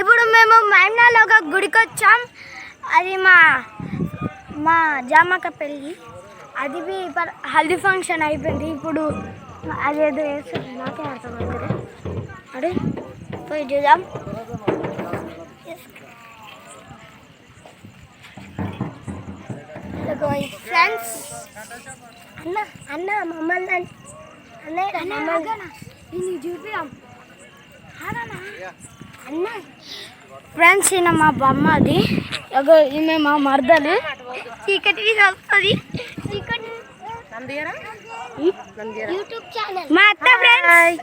ఇప్పుడు మేము మైమ్నాలో ఒక గుడికి వచ్చాం. అది మా జామక పెళ్ళి. అది హల్దీ ఫంక్షన్ అయిపోయింది. ఇప్పుడు అదేదో వేస్తుంది, నాకే అర్థమవుతుంది. అడే పోయి చూద్దాం. ఫ్రెండ్స్ అన్న మమ్మల్ని చూపిద్దాం అన్న. ఫ్రెండ్స్ ఈయన మా బొమ్మ, అది ఈమె మా మరదలు. చీకటి వస్తుంది, యూట్యూబ్ ఛానల్ మా అత్త. ఫ్రెండ్స్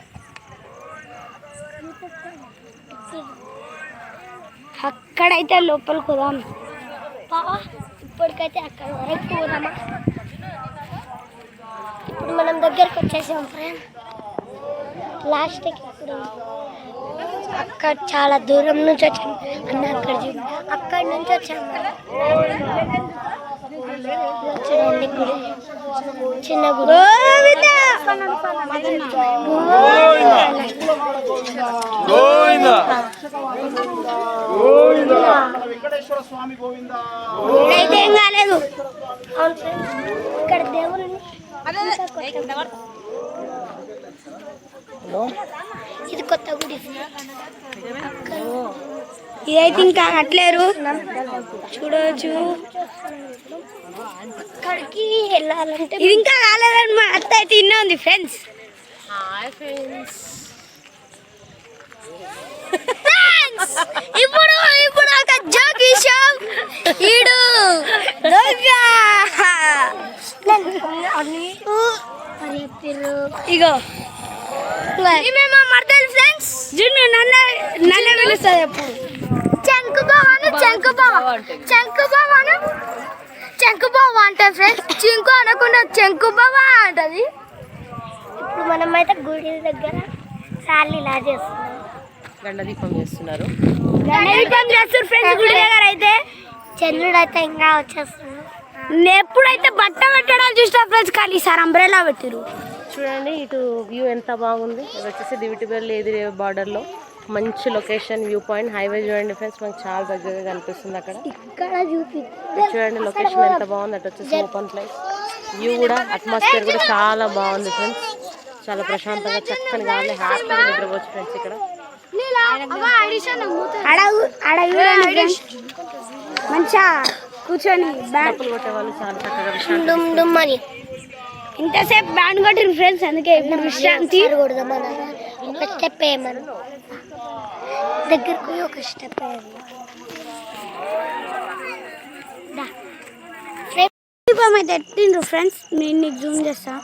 అక్కడైతే లోపలికి పోదాం. ఇప్పటికైతే అక్కడ వరకు పోదామా. ఇప్పుడు మనం దగ్గరకు వచ్చేసాం ఫ్రెండ్. లాస్ట్కి ఇప్పుడు అక్కడ చాలా దూరం నుంచి వచ్చాము అన్న. అక్కడ చూడు, అక్కడి నుంచి వచ్చాము. చూడండి గుడి, చిన్న గుడి. అయితే ఏం కాలేదు. ఇక్కడ దేవుడు ఇది కొత్త గుడి. ఇదైతే ఇంకా కట్టలేరు, చూడవచ్చు. అక్కడికి వెళ్ళాలంటే ఇది ఇంకా కాలేదని మా అత్త అయితే ఇన్నే ఉంది. ఫ్రెండ్స్ ఇప్పుడు ఒక జోక్ విషయం. ఈడు ఇగో మా మర్దలు. ఫ్రెండ్స్ జున్ను నన్ను పిలుస్తుంది ఎప్పుడు. చెంకు బావ అంటే ఫ్రెండ్స్, చింకు అనకుండా చెంకు బావ అంటది. ఇప్పుడు మనం అయితే గుడి దగ్గర సార్లు ఇలా చేస్తున్నాం, గండదీపం చేస్తున్నారు. ఫ్రెండ్స్ గుడి దగ్గర అయితే చంద్రుడు అయితే ఇంకా వచ్చేస్తున్నాడు. ఎప్పుడైతే బట్ట పెట్టడాలు చూసినా ఫ్రెండ్స్, కానీ సార్ అంబ్రెలా పెట్టిరు. చూడండి ఇటు వ్యూ ఎంత బాగుంది. ఇది వచ్చేసి దివిటిబెల్లి ఎదిరే బార్డర్లో మంచి లొకేషన్, వ్యూ పాయింట్. హైవే చూడండి ఫ్రెండ్స్, మనకు చాలా దగ్గరగా కనిపిస్తుంది. అక్కడ చూడండి లొకేషన్ ఎంత బాగుంది. అటు వచ్చేసి ఓపెన్ ప్లేస్, వ్యూ కూడా, అట్మాస్ఫియర్ కూడా చాలా బాగుంది ఫ్రెండ్స్. చాలా ప్రశాంతంగా చక్కని గాలి, హ్యాపీగా నిద్రపోవచ్చు ఫ్రెండ్స్. ఇక్కడ మంచిగా కూర్చొని డప్పులు కొట్టే వాళ్ళు చాలా చక్కగా ఇంతసేపు బ్యాండ్ కొట్టిన ఫ్రెండ్స్. అందుకే ఇప్పుడు విశ్రాంతి. ఒక స్టెప్ వేయమని దగ్గరకు ఒక స్టెప్ అయితే ఎట్టిండ్రు ఫ్రెండ్స్. నేను నీకు జూమ్ చేస్తా.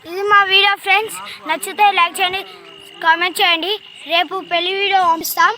ఇది మా వీడియో ఫ్రెండ్స్. నచ్చితే లైక్ చేయండి, కామెంట్ చేయండి. రేపు పెళ్లి వీడియో పంపిస్తాం.